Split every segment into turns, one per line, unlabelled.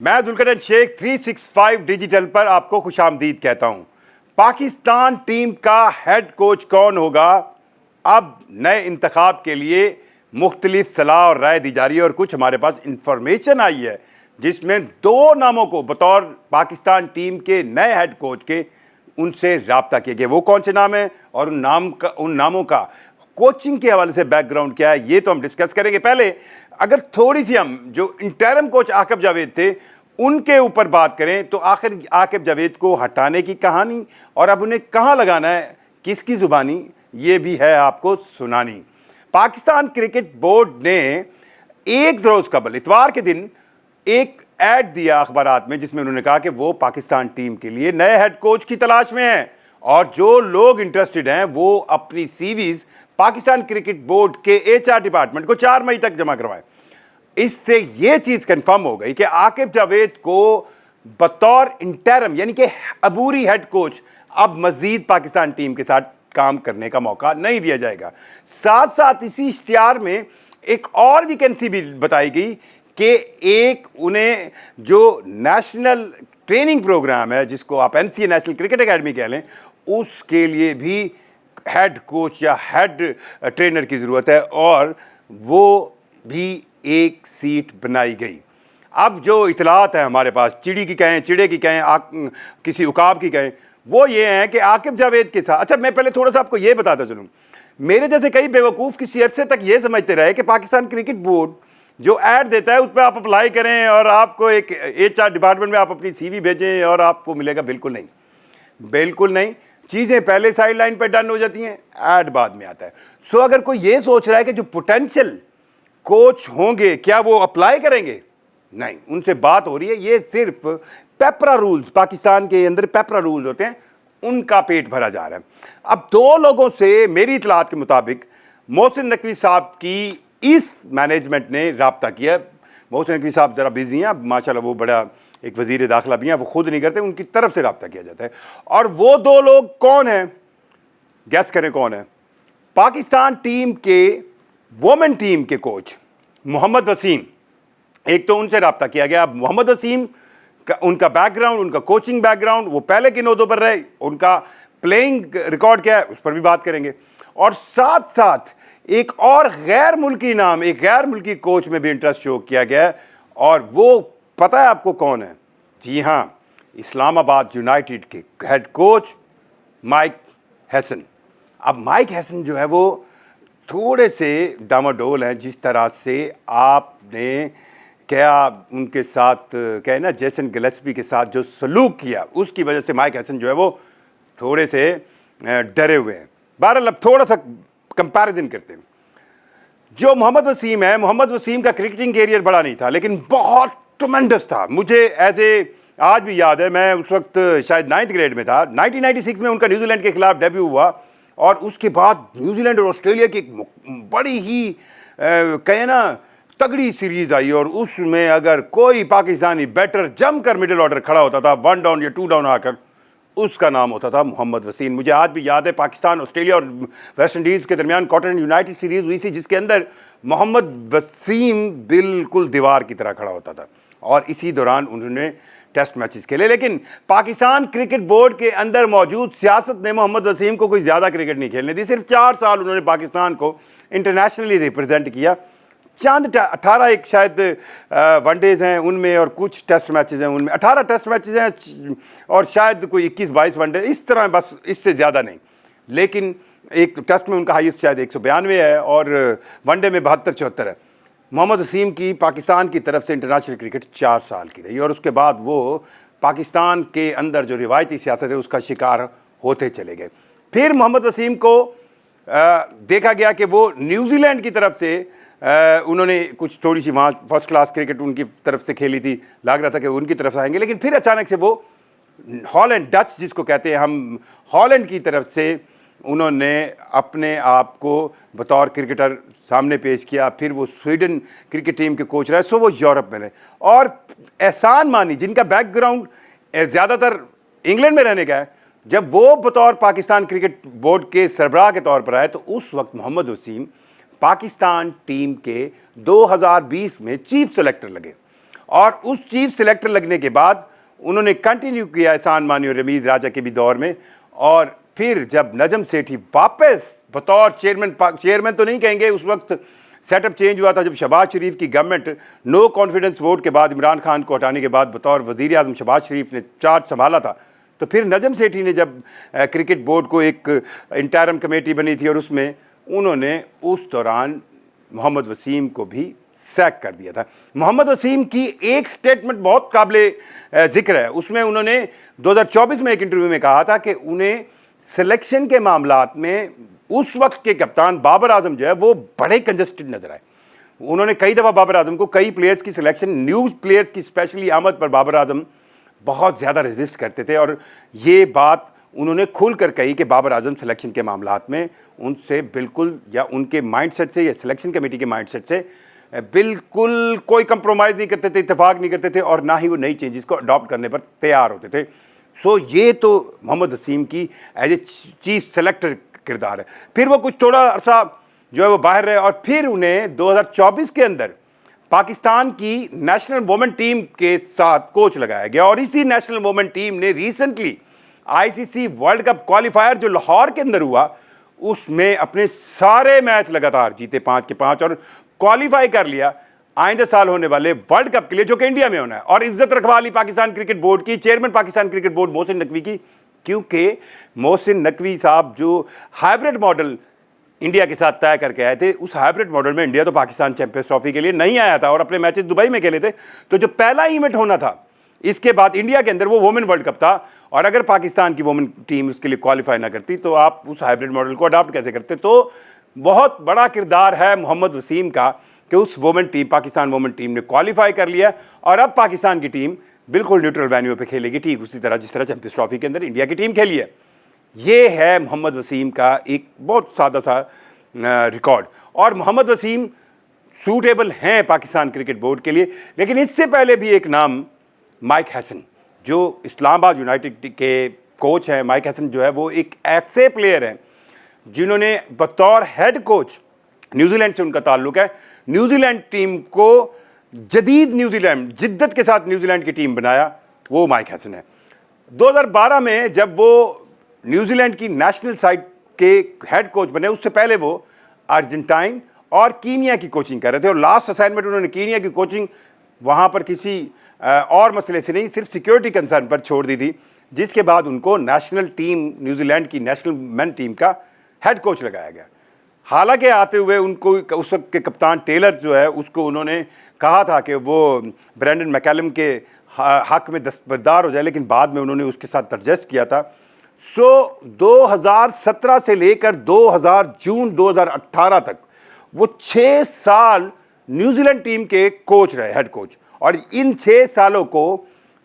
میں ذوالقرنین شیخ 365 ڈیجیٹل پر آپ کو خوش آمدید کہتا ہوں۔ پاکستان ٹیم کا ہیڈ کوچ کون ہوگا؟ اب نئے انتخاب کے لیے مختلف صلاح اور رائے دی جا رہی ہے اور کچھ ہمارے پاس انفارمیشن آئی ہے جس میں 2 ناموں کو بطور پاکستان ٹیم کے نئے ہیڈ کوچ کے ان سے رابطہ کیا گیا۔ وہ کون سے نام ہیں اور ان ناموں کا کوچنگ کے حوالے سے بیک گراؤنڈ کیا ہے، یہ تو ہم ڈسکس کریں گے۔ پہلے اگر تھوڑی سی ہم جو انٹرم کوچ عاقب جاوید تھے ان کے اوپر بات کریں تو آخر عاقب جاوید کو ہٹانے کی کہانی اور اب انہیں کہاں لگانا ہے، کس کی زبانی، یہ بھی ہے آپ کو سنانی۔ پاکستان کرکٹ بورڈ نے ایک روز قبل اتوار کے دن ایک ایڈ دیا اخبارات میں جس میں انہوں نے کہا کہ وہ پاکستان ٹیم کے لیے نئے ہیڈ کوچ کی تلاش میں ہیں اور جو لوگ انٹرسٹڈ ہیں وہ اپنی سی ویز پاکستان کرکٹ بورڈ کے ایچ آر ڈپارٹمنٹ کو 4 مئی تک جمع کروائیں۔ اس سے یہ چیز کنفرم ہو گئی کہ عاقب جاوید کو بطور انٹرم یعنی کہ عبوری ہیڈ کوچ اب مزید پاکستان ٹیم کے ساتھ کام کرنے کا موقع نہیں دیا جائے گا۔ ساتھ ساتھ اسی اشتہار میں ایک اور ویکنسی بھی بتائی گئی کہ ایک انہیں جو نیشنل ٹریننگ پروگرام ہے جس کو آپ NCA نیشنل کرکٹ اکیڈمی کہہ لیں، اس کے لیے بھی ہیڈ کوچ یا ہیڈ ٹرینر کی ضرورت ہے اور وہ بھی ایک سیٹ بنائی گئی۔ اب جو اطلاعات ہیں ہمارے پاس، چڑی کی کہیں، چڑے کی کہیں، کسی عقاب کی کہیں، وہ یہ ہیں کہ عاقب جاوید کے ساتھ، اچھا میں پہلے تھوڑا سا آپ کو یہ بتاتا چلوں، میرے جیسے کئی بیوقوف کسی عرصے تک یہ سمجھتے رہے کہ پاکستان کرکٹ بورڈ جو ایڈ دیتا ہے اس پہ آپ اپلائی کریں اور آپ کو ایک ایچ آر ڈپارٹمنٹ میں آپ اپنی سی وی بھیجیں اور آپ کو ملے گا۔ بالکل نہیں، بالکل نہیں، چیزیں پہلے سائڈ لائن پہ ڈن ہو جاتی ہیں، ایڈ بعد میں آتا ہے۔ سو اگر کوئی یہ سوچ رہا ہے کہ جو پوٹینشل کوچ ہوں گے کیا وہ اپلائی کریں گے، نہیں، ان سے بات ہو رہی ہے، یہ صرف پیپرا رولز، پاکستان کے اندر پیپرا رولز ہوتے ہیں، ان کا پیٹ بھرا جا رہا ہے۔ اب 2 لوگوں سے میری اطلاعات کے مطابق محسن نقوی صاحب کی اس مینجمنٹ نے رابطہ کیا۔ محسن نقوی صاحب ذرا بزی ہیں، ماشاءاللہ وہ بڑا ایک وزیر داخلہ بھی ہیں، وہ خود نہیں کرتے، ان کی طرف سے رابطہ کیا جاتا ہے۔ اور وہ 2 لوگ کون ہیں؟ گیس کریں کون ہیں؟ پاکستان ٹیم کے وومن ٹیم کے کوچ محمد وسیم، ایک تو ان سے رابطہ کیا گیا۔ اب محمد وسیم کا ان کا بیک گراؤنڈ، ان کا کوچنگ بیک گراؤنڈ، وہ پہلے کن عہدوں پر رہے، ان کا پلینگ ریکارڈ کیا ہے، اس پر بھی بات کریں گے۔ اور ساتھ ساتھ ایک اور غیر ملکی نام، ایک غیر ملکی کوچ میں بھی انٹرسٹ شو کیا گیا ہے اور وہ پتہ ہے آپ کو کون ہے؟ جی ہاں، اسلام آباد یونائٹڈ کے ہیڈ کوچ مائک ہیسن۔ اب مائک ہیسن جو ہے وہ تھوڑے سے ڈاماڈول ہیں، جس طرح سے آپ نے کیا ان کے ساتھ کہے نا جیسن گلیسپی کے ساتھ جو سلوک کیا، اس کی وجہ سے مائک ہیسن جو ہے وہ تھوڑے سے ڈرے ہوئے ہیں۔ بہرحال اب تھوڑا سا کمپیریزن کرتے ہیں۔ جو محمد وسیم ہے، محمد وسیم کا کرکٹنگ کیریئر بڑا نہیں تھا لیکن بہت ٹرمنڈس تھا۔ مجھے آج بھی یاد ہے، میں اس وقت شاید 9th گریڈ میں تھا، 1996 میں ان کا نیوزی لینڈ کے خلاف ڈیبیو ہوا اور اس کے بعد نیوزی لینڈ اور آسٹریلیا کی ایک بڑی ہی کہیں نا تگڑی سیریز آئی اور اس میں اگر کوئی پاکستانی بیٹر جم کر مڈل آرڈر کھڑا ہوتا تھا 1 ڈاؤن یا 2 ڈاؤن آ کر، اس کا نام ہوتا تھا محمد وسیم۔ مجھے آج بھی یاد ہے پاکستان، آسٹریلیا اور ویسٹ انڈیز کے درمیان کاٹن یونائٹڈ سیریز ہوئی تھی جس کے اندر محمد وسیم بالکل دیوار کی طرح کھڑا ہوتا تھا اور اسی دوران انہوں نے ٹیسٹ میچز کھیلے۔ لیکن پاکستان کرکٹ بورڈ کے اندر موجود سیاست نے محمد وسیم کو کوئی زیادہ کرکٹ نہیں کھیلنے دی۔ صرف 4 سال انہوں نے پاکستان کو انٹرنیشنلی ریپرزینٹ کیا، چند 18 ایک شاید ون ڈیز ہیں ان میں اور کچھ ٹیسٹ میچز ہیں ان میں، 18 ٹیسٹ میچز ہیں اور شاید کوئی 21-22 ون ڈے، اس طرح، بس اس سے زیادہ نہیں۔ لیکن ایک ٹیسٹ میں ان کا ہائیسٹ شاید 192 ہے اور ون ڈے میں 72-74 ہے۔ محمد وسیم کی پاکستان کی طرف سے انٹرنیشنل کرکٹ 4 سال کی رہی اور اس کے بعد وہ پاکستان کے اندر جو روایتی سیاست ہے اس کا شکار ہوتے چلے گئے۔ پھر محمد وسیم کو دیکھا گیا کہ وہ نیوزی لینڈ کی طرف سے انہوں نے کچھ تھوڑی سی وہاں فرسٹ کلاس کرکٹ ان کی طرف سے کھیلی تھی، لگ رہا تھا کہ ان کی طرف سے آئیں گے، لیکن پھر اچانک سے وہ ہالینڈ، ڈچ جس کو کہتے ہیں ہم، ہالینڈ کی طرف سے انہوں نے اپنے آپ کو بطور کرکٹر سامنے پیش کیا۔ پھر وہ سویڈن کرکٹ ٹیم کے کوچ رہے، سو وہ یورپ میں رہے اور احسان مانی جن کا بیک گراؤنڈ زیادہ تر انگلینڈ میں رہنے کا ہے، جب وہ بطور پاکستان کرکٹ بورڈ کے سربراہ کے طور پر آئے تو اس وقت محمد وسیم پاکستان ٹیم کے 2020 میں چیف سلیکٹر لگے اور اس چیف سلیکٹر لگنے کے بعد انہوں نے کنٹینیو کیا احسان مانی اور رمیز راجہ کے بھی دور میں، اور پھر جب نجم سیٹھی واپس بطور چیئرمین تو نہیں کہیں گے، اس وقت سیٹ اپ چینج ہوا تھا جب شہباز شریف کی گورنمنٹ نو کانفیڈنس ووٹ کے بعد عمران خان کو ہٹانے کے بعد بطور وزیر اعظم شہباز شریف نے چارج سنبھالا تھا، تو پھر نجم سیٹھی نے جب کرکٹ بورڈ کو ایک انٹرم کمیٹی بنی تھی اور اس میں انہوں نے اس دوران محمد وسیم کو بھی سیک کر دیا تھا۔ محمد وسیم کی ایک سٹیٹمنٹ بہت قابل ذکر ہے، اس میں انہوں نے 2024 میں ایک انٹرویو میں کہا تھا کہ انہیں سلیکشن کے معاملات میں اس وقت کے کپتان بابر اعظم جو ہے وہ بڑے کنجسٹڈ نظر آئے۔ انہوں نے کئی دفعہ بابر اعظم کو کئی پلیئرز کی سلیکشن، نیو پلیئرز کی اسپیشلی آمد پر بابر اعظم بہت زیادہ ریزسٹ کرتے تھے، اور یہ بات انہوں نے کھل کر کہی کہ بابر اعظم سلیکشن کے معاملات میں ان سے بالکل، یا ان کے مائنڈ سیٹ سے یا سلیکشن کمیٹی کے مائنڈ سیٹ سے بالکل کوئی کمپرومائز نہیں کرتے تھے، اتفاق نہیں کرتے تھے، اور نہ ہی وہ نئی چینجز کو اڈاپٹ کرنے پر تیار ہوتے تھے۔ سو یہ تو محمد وسیم کی ایز اے چیف سلیکٹر کردار ہے۔ پھر وہ کچھ تھوڑا عرصہ جو ہے وہ باہر رہے، اور پھر انہیں 2024 کے اندر پاکستان کی نیشنل وومن ٹیم کے ساتھ کوچ لگایا گیا، اور اسی نیشنل وومن ٹیم نے recently I C C world cup qualifier جو لاہور کے اندر ہوا اس میں اپنے سارے میچ لگاتار جیتے 5 کے 5 اور کوالیفائی کر لیا آئندہ سال ہونے والے ورلڈ کپ کے لیے جو کہ انڈیا میں ہونا ہے۔ اور عزت رکھوالی پاکستان کرکٹ بورڈ کی، chairman Pakistan cricket board Mohsin Naqvi کی، کیونکہ محسن نقوی صاحب جو ہائبرڈ ماڈل انڈیا کے ساتھ طے کر کے آئے تھے، اس ہائبرڈ ماڈل میں انڈیا تو پاکستان چیمپئنز ٹرافی کے لیے نہیں آیا تھا اور اپنے میچز دبئی میں کھیلے تھے، تو جو پہلا ایونٹ ہونا تھا اس کے بعد انڈیا کے اندر وہ وومن ورلڈ کپ تھا، اور اگر پاکستان کی وومن ٹیم اس کے لیے کوالیفائی نہ کرتی تو آپ اس ہائبرڈ ماڈل کو اڈاپٹ کیسے کرتے؟ تو بہت بڑا کردار ہے محمد وسیم کا کہ اس women team, Pakistan women team نے کوالیفائی کر لیا، اور اب پاکستان کی ٹیم بالکل نیوٹرل وینیو پہ کھیلے گی، ٹھیک اسی طرح جس طرح چیمپئنز ٹرافی کے اندر انڈیا کی ٹیم کھیلی ہے۔ یہ ہے محمد وسیم کا ایک بہت سادہ سا ریکارڈ، اور محمد وسیم سوٹیبل ہیں پاکستان کرکٹ بورڈ کے لیے۔ لیکن اس سے پہلے بھی ایک نام مائک ہیسن جو اسلام آباد یونائٹڈ کے کوچ ہیں۔ مائک ہیسن جو ہے وہ ایک ایسے پلیئر ہیں جنہوں نے بطور ہیڈ کوچ، نیوزی لینڈ سے ان کا تعلق ہے، نیوزی لینڈ ٹیم کو جدید نیوزی لینڈ، جدت کے ساتھ نیوزی لینڈ کی ٹیم بنایا، وہ مائک ہیسن ہے۔ 2012 میں جب وہ نیوزی لینڈ کی نیشنل سائڈ کے ہیڈ کوچ بنے، اس سے پہلے وہ ارجنٹائن اور کینیا کی کوچنگ کر رہے تھے، اور لاسٹ اسائنمنٹ انہوں نے کینیا کی کوچنگ وہاں پر کسی اور مسئلے سے نہیں، صرف سیکیورٹی کنسرن پر چھوڑ دی تھی، جس کے بعد ان کو نیشنل ٹیم، نیوزی لینڈ کی نیشنل مین ٹیم کا ہیڈ کوچ لگایا گیا۔ حالانکہ آتے ہوئے ان کو اس وقت کے کپتان ٹیلر جو ہے اس کو انہوں نے کہا تھا کہ وہ برینڈن میکیلم کے حق میں دستبردار ہو جائے، لیکن بعد میں انہوں نے اس کے ساتھ ایڈجسٹ کیا تھا۔ سو 2017 سے لے کر جون 2018 تک وہ 6 سال نیوزی لینڈ ٹیم کے کوچ رہے، ہیڈ کوچ، اور ان 6 سالوں کو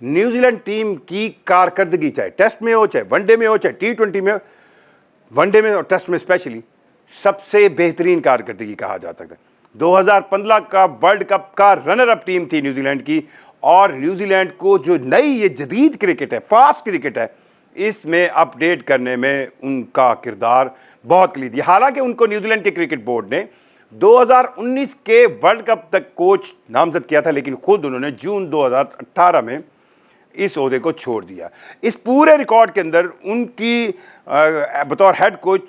نیوزی لینڈ ٹیم کی کارکردگی چاہے ٹیسٹ میں ہو، چاہے ون ڈے میں ہو، چاہے T20 میں، ون ڈے میں اور ٹیسٹ میں اسپیشلی، سب سے بہترین کارکردگی کہا جاتا ہے۔ 2015 کا ورلڈ کپ کا رنر اپ ٹیم تھی نیوزی لینڈ کی، اور نیوزی لینڈ کو جو نئی یہ جدید کرکٹ ہے، فاسٹ کرکٹ ہے، اس میں اپ ڈیٹ کرنے میں ان کا کردار بہت کلیدی ہے۔ حالانکہ ان کو نیوزی لینڈ کے کرکٹ بورڈ نے 2019 کے ورلڈ کپ تک کوچ نامزد کیا تھا، لیکن خود انہوں نے جون 2018 میں اس عہدے کو چھوڑ دیا۔ اس پورے ریکارڈ کے اندر ان کی بطور head coach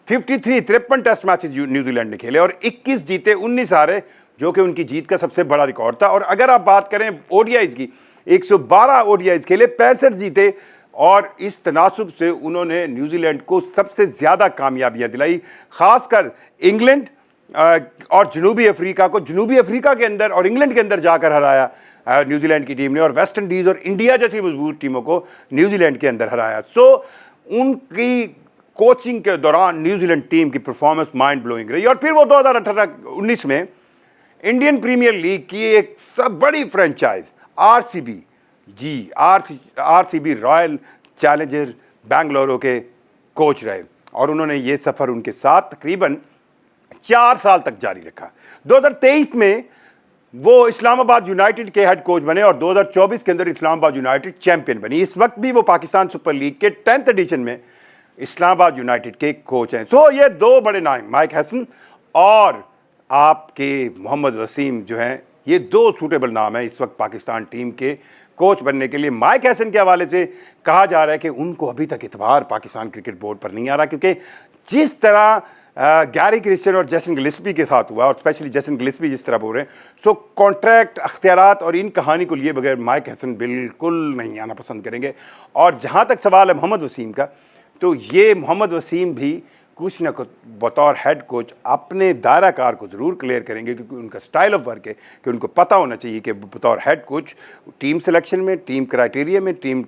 53 test matches New Zealand نے کھیلے، اور 21 جیتے 19 ہارے، جو کہ ان کی جیت کا سب سے بڑا ریکارڈ تھا۔ اور اگر آپ بات کریں او ڈی آئیز کی، 112 او ڈی آئیز کھیلے، 65 جیتے، اور اس تناسب سے انہوں نے نیوزی لینڈ کو سب سے زیادہ کامیابیاں دلائی، خاص کر انگلینڈ اور جنوبی افریقہ کو، جنوبی افریقہ کے اندر اور انگلینڈ کے اندر جا کر ہرایا نیوزی لینڈ کی ٹیم نے، اور ویسٹ انڈیز اور انڈیا جیسی مضبوط ٹیموں کو نیوزی لینڈ کے اندر ہرایا۔ سو ان کی کوچنگ کے دوران نیوزی لینڈ ٹیم کی پرفارمنس مائنڈ بلوئنگ رہی، اور پھر وہ 2018-19 میں انڈین پریمیئر لیگ کی ایک سب بڑی franchise R C B royal challenger Bengaluru کے کوچ رہے، اور انہوں نے یہ سفر ان کے ساتھ تقریباً 4 سال تک جاری رکھا۔ 2023 میں وہ اسلام آباد یونائٹڈ کے ہیڈ کوچ بنے، اور 2024 کے اندر اسلام آباد یونائٹڈ چیمپئن بنی۔ اس وقت بھی وہ پاکستان سپر لیگ کے 10th ایڈیشن میں اسلام آباد یونائٹڈ کے کوچ ہیں۔ سو یہ 2 بڑے نام، مائک ہیسن اور آپ کے محمد وسیم جو ہیں، یہ 2 سوٹیبل نام ہیں اس وقت پاکستان ٹیم کے کوچ بننے کے لیے۔ مائک ہیسن کے حوالے سے کہا جا رہا ہے کہ ان کو ابھی تک اعتبار پاکستان کرکٹ بورڈ پر نہیں آ رہا، کیونکہ جس طرح گیری کرسچن اور جیسن گلسپی کے ساتھ ہوا، اور اسپیشلی جیسن گلسپی جس طرح بول رہے ہیں، سو کانٹریکٹ، اختیارات اور ان کہانی کو لیے بغیر مائک ہیسن بالکل نہیں آنا پسند کریں گے۔ اور جہاں تک سوال ہے محمد وسیم کا، تو یہ محمد وسیم بھی کچھ نہ کچھ بطور ہیڈ کوچ اپنے دائرہ کار کو ضرور کلیئر کریں گے، کیونکہ ان کا سٹائل آف ورک ہے کہ ان کو پتہ ہونا چاہیے کہ بطور ہیڈ کوچ ٹیم سلیکشن میں، ٹیم کرائٹیریا میں، ٹیم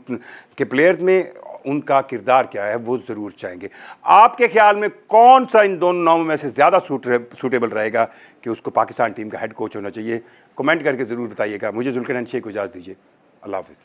کے پلیئرز میں ان کا کردار کیا ہے، وہ ضرور چاہیں گے۔ آپ کے خیال میں کون سا ان دونوں ناموں میں سے زیادہ سوٹیبل رہے گا کہ اس کو پاکستان ٹیم کا ہیڈ کوچ ہونا چاہیے؟ کمنٹ کر کے ضرور بتائیے گا۔ مجھے ذوالقرنین شیخ کو اجازت دیجیے، اللہ حافظ۔